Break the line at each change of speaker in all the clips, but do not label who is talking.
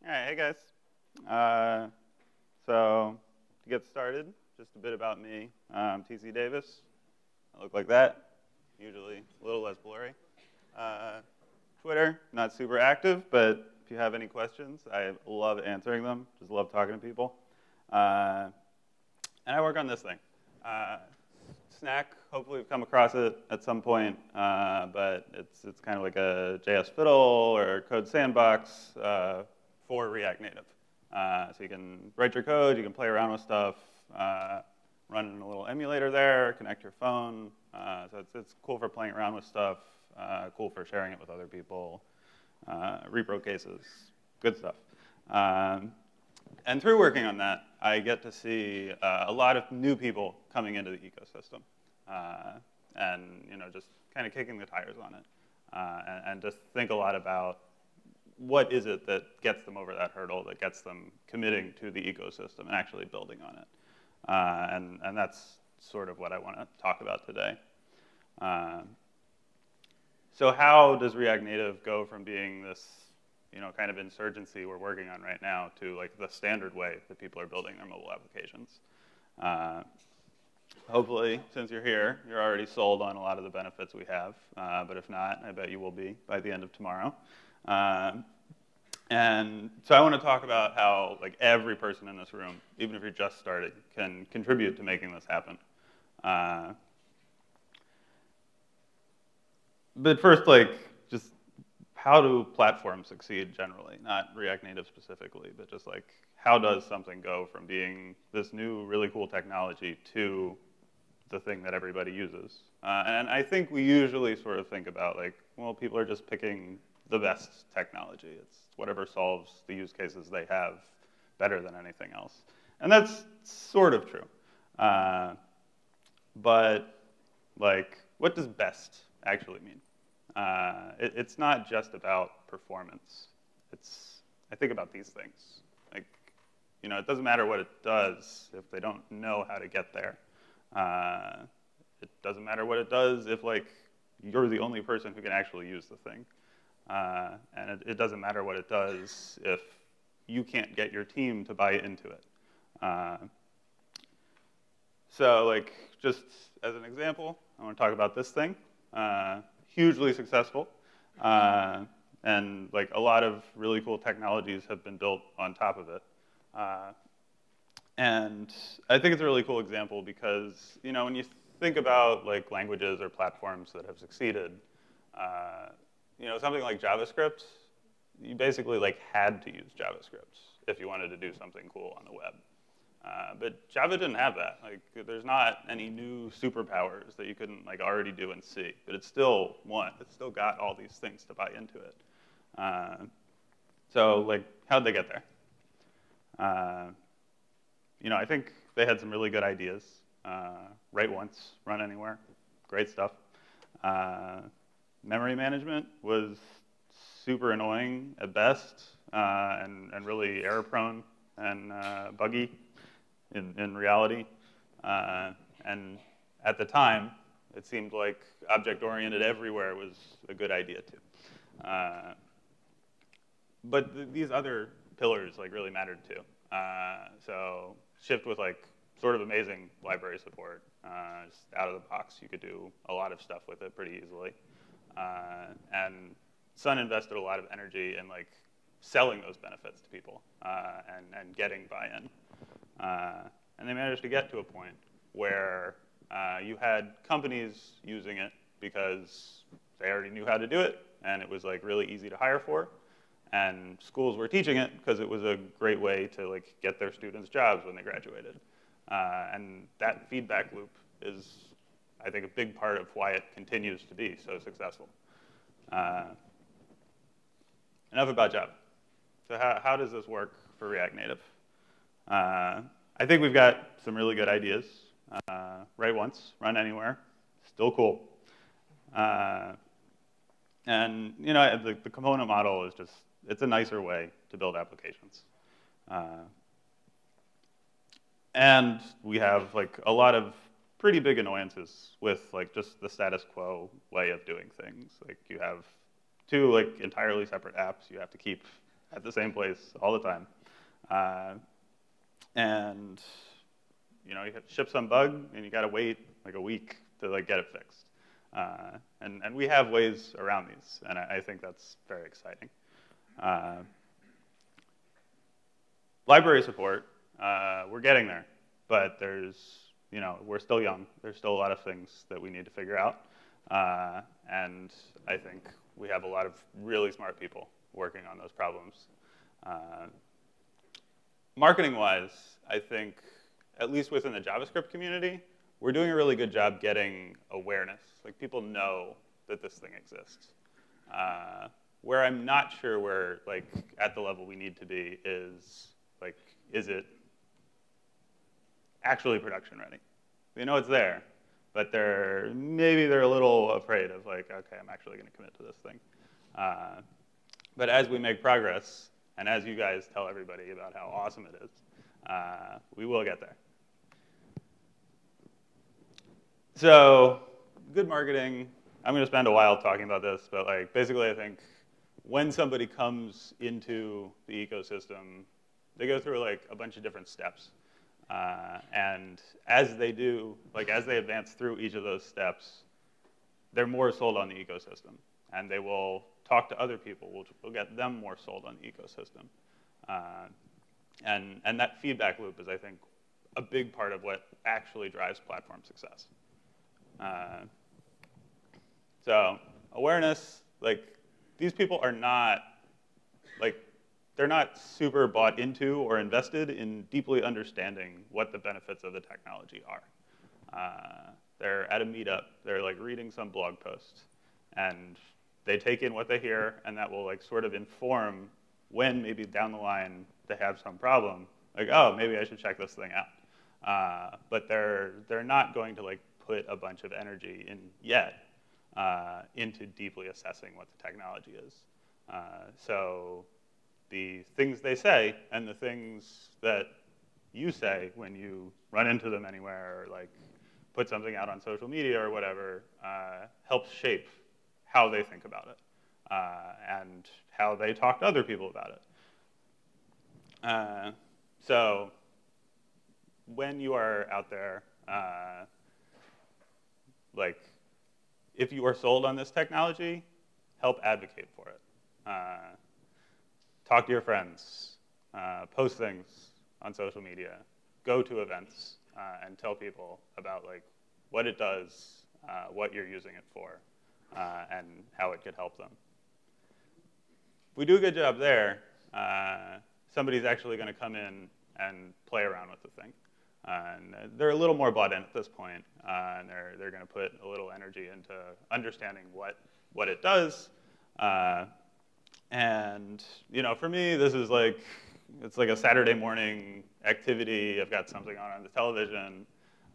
All right, hey guys. So to get started, just a bit about me. I'm TC Davis. I look like that, usually a little less blurry. Twitter, not super active, but if you have any questions, I love answering them. Just love talking to people. And I work on this thing. Snack, hopefully you've come across it at some point, but it's kind of like a JS fiddle or code sandbox for React Native. So you can write your code, you can play around with stuff, run in a little emulator there, connect your phone. So it's cool for playing around with stuff, cool for sharing it with other people, repro cases, good stuff. And through working on that, I get to see a lot of new people coming into the ecosystem, and just kind of kicking the tires on it, and just think a lot about what is it that gets them over that hurdle, that gets them committing to the ecosystem and actually building on it, and that's sort of what I want to talk about today. So how does React Native go from being this kind of insurgency we're working on right now to like the standard way that people are building their mobile applications? Hopefully, since you're here, you're already sold on a lot of the benefits we have. But if not, I bet you will be by the end of tomorrow. And so I want to talk about how like every person in this room, even if you're just starting, can contribute to making this happen. But first, just how do platforms succeed generally? Not React Native specifically, but just like how does something go from being this new, really cool technology to the thing that everybody uses? And I think we usually sort of think about well, people are just picking the best technology. It's whatever solves the use cases they have better than anything else. And that's sort of true. But what does best actually mean? It's not just about performance. I think about these things. It doesn't matter what it does if they don't know how to get there. It doesn't matter what it does if you're the only person who can actually use the thing. And it doesn't matter what it does if you can't get your team to buy into it. So just as an example, I want to talk about this thing. Hugely successful. And a lot of really cool technologies have been built on top of it. And I think it's a really cool example because, when you think about languages or platforms that have succeeded, something like JavaScript, you basically had to use JavaScript if you wanted to do something cool on the web. But Java didn't have that. There's not any new superpowers that you couldn't already do in C. But it still won. It still got all these things to buy into it. So how'd they get there? I think they had some really good ideas. Write once, run anywhere. Great stuff. Memory management was super annoying at best, and really error-prone and buggy in reality. And at the time, it seemed like object-oriented everywhere was a good idea too. But these other pillars really mattered too. So shipped with sort of amazing library support. Just out of the box, you could do a lot of stuff with it pretty easily. And Sun invested a lot of energy in selling those benefits to people and getting buy-in. And they managed to get to a point where you had companies using it because they already knew how to do it, and it was really easy to hire for. And schools were teaching it because it was a great way to get their students jobs when they graduated. And that feedback loop is, I think, a big part of why it continues to be so successful. Enough about Java. So how does this work for React Native? I think we've got some really good ideas. Write once, run anywhere, still cool. And the component model is just, it's a nicer way to build applications. And we have a lot of pretty big annoyances with just the status quo way of doing things. You have two entirely separate apps you have to keep at the same place all the time. And you ship some bug, and you got to wait like a week to like get it fixed. And we have ways around these, and I think that's very exciting. Library support, we're getting there, but we're still young. There's still a lot of things that we need to figure out, and I think we have a lot of really smart people working on those problems. Marketing-wise, I think, at least within the JavaScript community, we're doing a really good job getting awareness. Like, people know that this thing exists. Where I'm not sure we're like at the level we need to be is like, is it actually production ready? They know it's there, but maybe they're a little afraid of like, okay, I'm actually going to commit to this thing. But as we make progress, and as you guys tell everybody about how awesome it is, we will get there. So good marketing, I'm going to spend a while talking about this, but like basically I think when somebody comes into the ecosystem, they go through like a bunch of different steps. And as they do, like as they advance through each of those steps, they're more sold on the ecosystem. And they will talk to other people, which will get them more sold on the ecosystem. And that feedback loop is, I think, a big part of what actually drives platform success. So awareness, like these people are not, like they're not super bought into or invested in deeply understanding what the benefits of the technology are. They're at a meetup, they're like reading some blog post, and they take in what they hear, and that will like sort of inform when maybe down the line they have some problem, like, oh, maybe I should check this thing out. But they're not going to like put a bunch of energy in yet into deeply assessing what the technology is. So the things they say and the things that you say when you run into them anywhere or like put something out on social media or whatever helps shape how they think about it and how they talk to other people about it. So when you are out there, like if you are sold on this technology, help advocate for it. Talk to your friends, post things on social media, go to events, and tell people about like what it does, what you're using it for, and how it could help them. If we do a good job there, somebody's actually going to come in and play around with the thing. And they're a little more bought in at this point, and they're going to put a little energy into understanding what it does. And for me, this is like it's like a Saturday morning activity. I've got something on the television,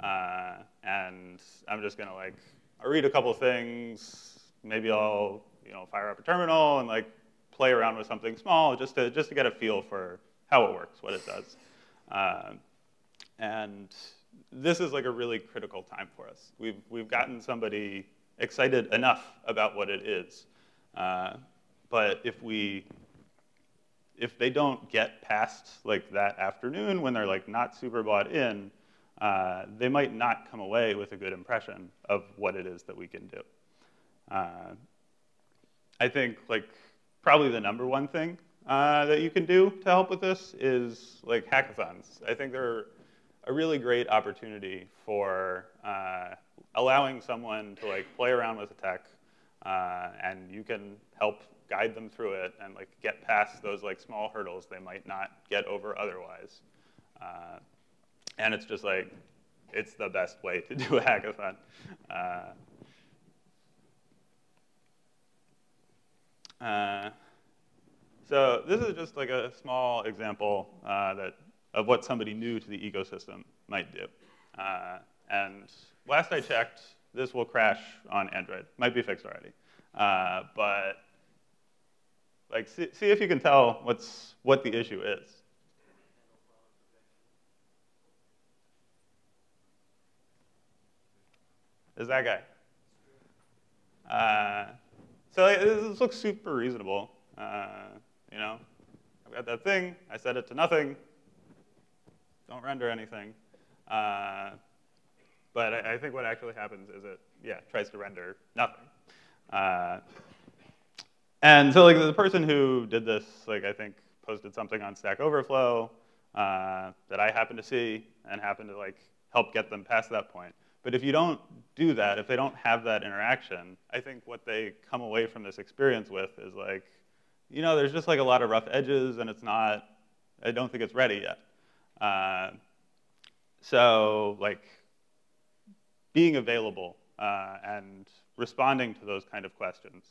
and I'm just gonna like I'll read a couple things. Maybe I'll fire up a terminal and like play around with something small just to get a feel for how it works, what it does. And this is like a really critical time for us. We've gotten somebody excited enough about what it is. But if they don't get past like that afternoon when they're like not super bought in, they might not come away with a good impression of what it is that we can do. I think like probably the number one thing that you can do to help with this is like hackathons. I think they're a really great opportunity for allowing someone to like play around with the tech, and you can help guide them through it and like get past those like small hurdles they might not get over otherwise. And it's just like it's the best way to do a hackathon. So this is just like a small example of what somebody new to the ecosystem might do. And last I checked, this will crash on Android. Might be fixed already. But like, see if you can tell what the issue is. Is that guy? So this looks super reasonable. I've got that thing. I set it to nothing. Don't render anything. But I think what actually happens is it, tries to render nothing. And so, like, the person who did this, like, I think posted something on Stack Overflow that I happened to see and happened to, like, help get them past that point. But if you don't do that, if they don't have that interaction, I think what they come away from this experience with is, like, there's just, like, a lot of rough edges, and it's not, I don't think it's ready yet. So, like, being available and responding to those kind of questions.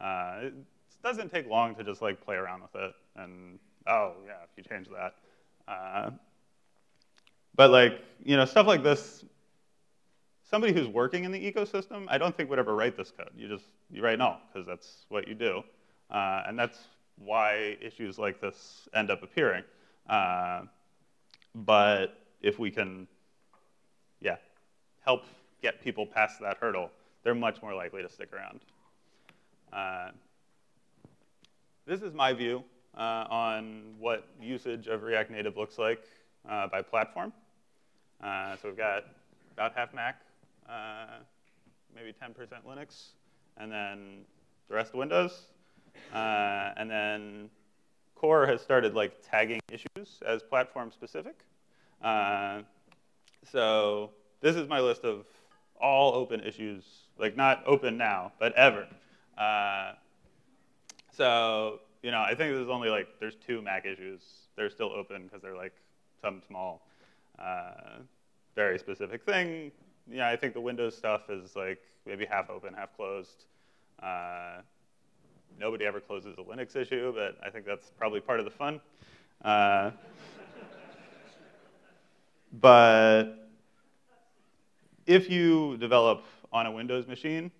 It doesn't take long to just like play around with it and, oh yeah, if you change that. But like, stuff like this, somebody who's working in the ecosystem, I don't think would ever write this code. You write no, because that's what you do. And that's why issues like this end up appearing. But if we can, help get people past that hurdle, they're much more likely to stick around. This is my view on what usage of React Native looks like by platform. So we've got about half Mac, maybe 10% Linux, and then the rest Windows. And then Core has started like tagging issues as platform specific. So this is my list of all open issues, like not open now, but ever. So, I think there's only like, there's 2 Mac issues. They're still open because they're like some small, very specific thing. I think the Windows stuff is like maybe half open, half closed. Nobody ever closes a Linux issue, but I think that's probably part of the fun. But if you develop on a Windows machine,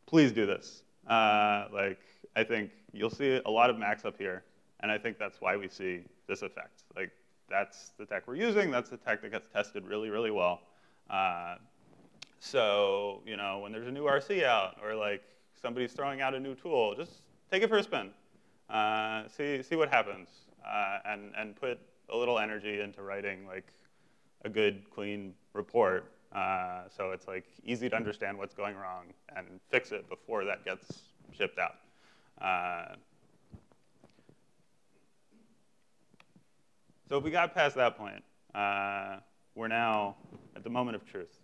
please do this. Like, I think you'll see a lot of Macs up here, and I think that's why we see this effect. Like, that's the tech we're using. That's the tech that gets tested really, really well. So, when there's a new RC out or like somebody's throwing out a new tool, just take it for a spin. See what happens, and put a little energy into writing like a good, clean report. So it's like easy to understand what's going wrong and fix it before that gets shipped out. So if we got past that point, we're now at the moment of truth.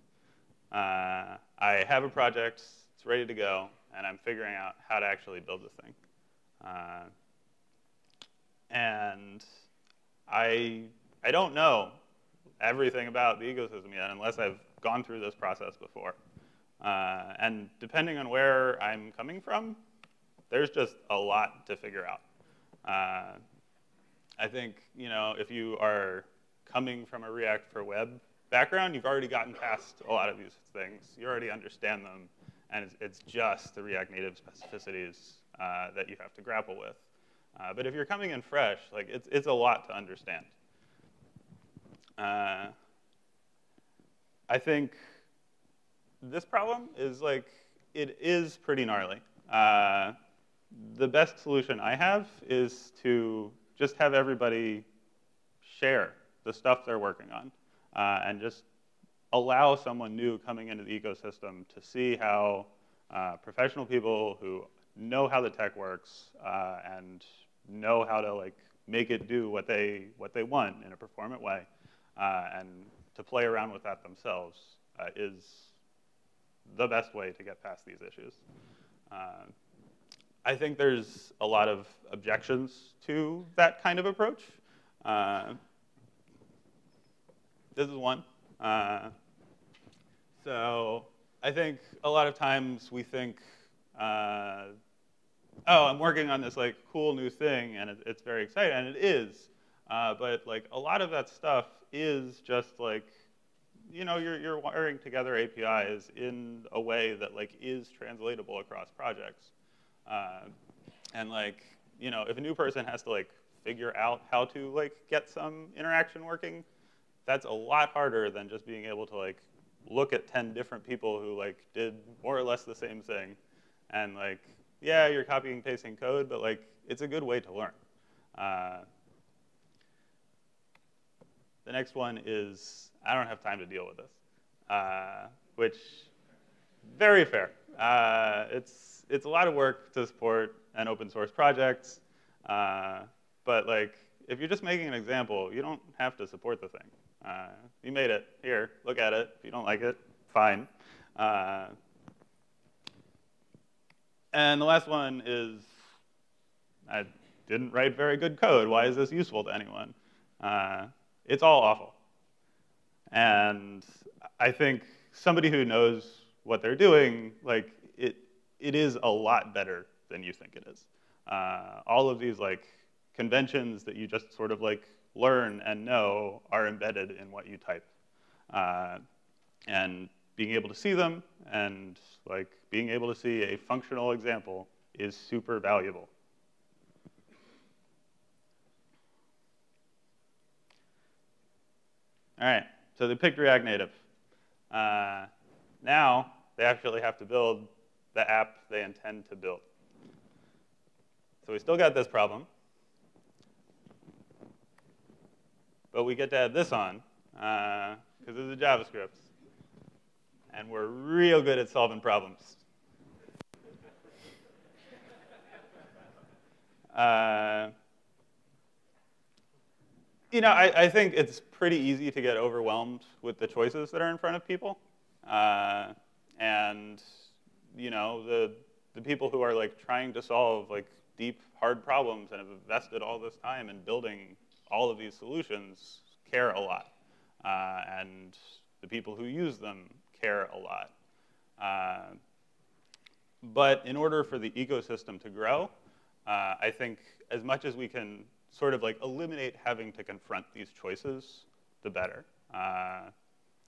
I have a project, it's ready to go, and I'm figuring out how to actually build the thing. And I don't know everything about the ecosystem yet unless I've gone through this process before. And depending on where I'm coming from, there's just a lot to figure out. I think, if you are coming from a React for Web background, you've already gotten past a lot of these things. You already understand them, and it's just the React Native specificities that you have to grapple with. But if you're coming in fresh, like it's a lot to understand. I think this problem is like, it is pretty gnarly. The best solution I have is to just have everybody share the stuff they're working on and just allow someone new coming into the ecosystem to see how professional people who know how the tech works and know how to like make it do what they want in a performant way and to play around with that themselves is the best way to get past these issues. I think there's a lot of objections to that kind of approach. This is one. So I think a lot of times we think, oh, I'm working on this like cool new thing, and it's very exciting, and it is. But like a lot of that stuff is just like, you're wiring together APIs in a way that like is translatable across projects. And like, if a new person has to like figure out how to like get some interaction working, that's a lot harder than just being able to like look at 10 different people who like did more or less the same thing. And like, yeah, you're copying and pasting code, but like it's a good way to learn. The next one is, I don't have time to deal with this, which, very fair. It's a lot of work to support an open source project, but like, if you're just making an example, you don't have to support the thing. You made it. Here, look at it. If you don't like it, fine. And the last one is, I didn't write very good code. Why is this useful to anyone? It's all awful. And I think somebody who knows what they're doing, like, it is a lot better than you think it is. All of these like conventions that you just sort of like learn and know are embedded in what you type. And being able to see them and like being able to see a functional example is super valuable. All right, so they picked React Native. Now they actually have to build the app they intend to build. So we still got this problem. But we get to add this on, because this is JavaScript. And we're real good at solving problems. You know, I think it's pretty easy to get overwhelmed with the choices that are in front of people. And you know, the people who are like trying to solve like deep, hard problems and have invested all this time in building all of these solutions care a lot. And the people who use them care a lot. But in order for the ecosystem to grow, I think as much as we can sort of like eliminate having to confront these choices, the better. I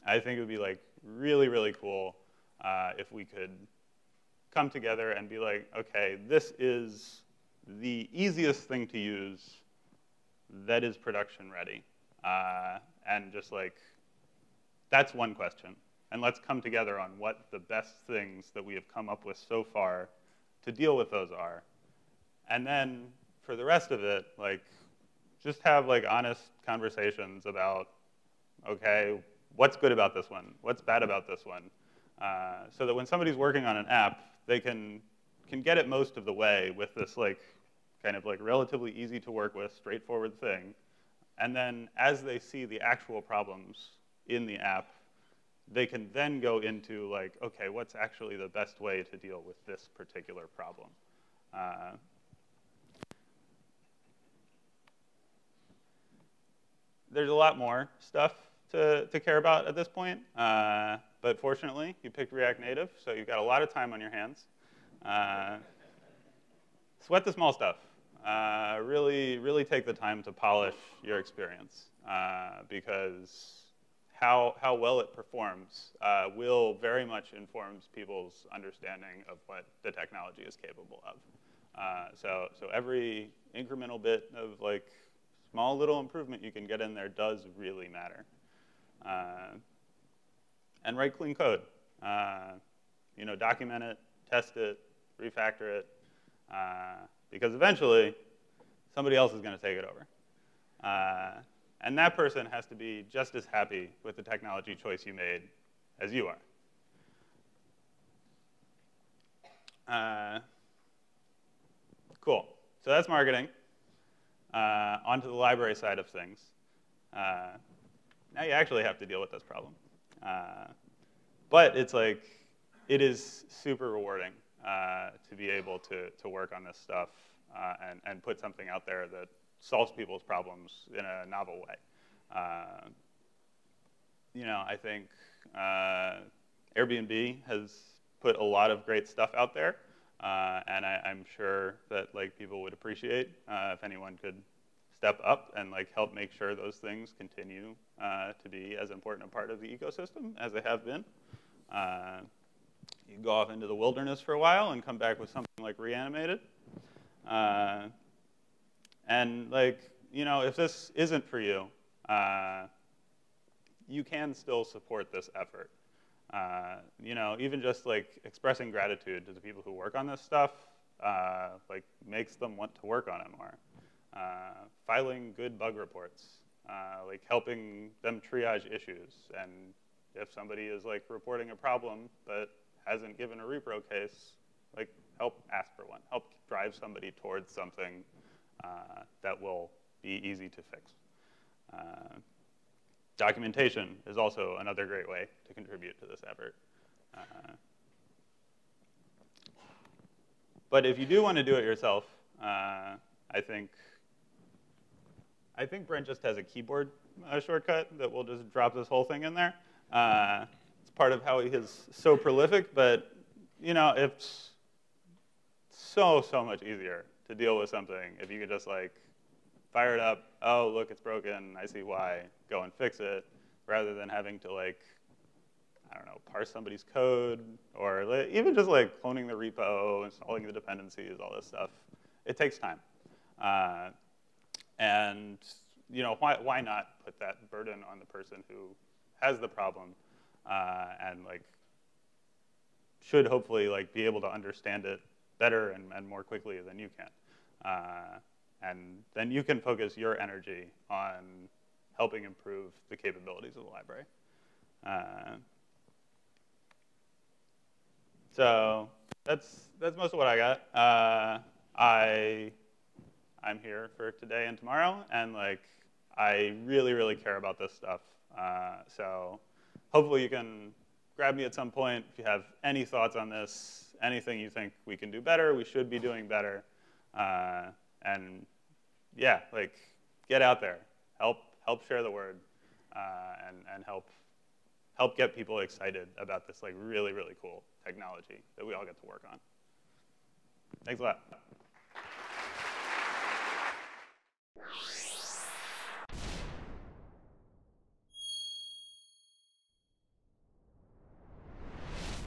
think it would be like really, really cool if we could come together and be like, okay, this is the easiest thing to use that is production ready. And just like, that's one question. And let's come together on what the best things that we have come up with so far to deal with those are. And then for the rest of it, like, just have like honest conversations about, okay, what's good about this one? What's bad about this one? So that when somebody's working on an app, they can get it most of the way with this like kind of like relatively easy to work with, straightforward thing. And then as they see the actual problems in the app, they can then go into like, okay, what's actually the best way to deal with this particular problem? There's a lot more stuff to care about at this point. But fortunately, you picked React Native, so you've got a lot of time on your hands. Sweat the small stuff. Really take the time to polish your experience, because how well it performs will very much informs people's understanding of what the technology is capable of. So every incremental bit of like small little improvement you can get in there does really matter. And write clean code. You know, document it, test it, refactor it, because eventually somebody else is going to take it over. And that person has to be just as happy with the technology choice you made as you are. Cool. So that's marketing. Onto the library side of things. Now you actually have to deal with this problem. But it's like, it is super rewarding to be able to work on this stuff and put something out there that solves people's problems in a novel way. You know, I think Airbnb has put a lot of great stuff out there, and I'm sure that like people would appreciate if anyone could step up and like help make sure those things continue to be as important a part of the ecosystem as they have been. You can go off into the wilderness for a while and come back with something like Reanimated. And like, you know, if this isn't for you, you can still support this effort. You know, even just like expressing gratitude to the people who work on this stuff, like makes them want to work on it more. filing good bug reports, like helping them triage issues. And if somebody is like reporting a problem but hasn't given a repro case, like help ask for one. Help drive somebody towards something that will be easy to fix. Documentation is also another great way to contribute to this effort. But if you do want to do it yourself, I think Brent just has a keyboard shortcut that will just drop this whole thing in there. It's part of how he is so prolific, but you know, it's so much easier to deal with something if you could just like fire it up. Oh, look, it's broken. I see why. Go and fix it, rather than having to like, I don't know, parse somebody's code, or even just like cloning the repo, installing the dependencies, all this stuff. It takes time. And you know, why not put that burden on the person who has the problem and like should hopefully like be able to understand it better and more quickly than you can. And then you can focus your energy on helping improve the capabilities of the library. So that's most of what I got. I'm here for today and tomorrow, and like I really care about this stuff. So hopefully you can grab me at some point if you have any thoughts on this, anything you think we can do better, we should be doing better, and yeah, like get out there, help share the word, and help get people excited about this like really cool technology that we all get to work on. Thanks a lot.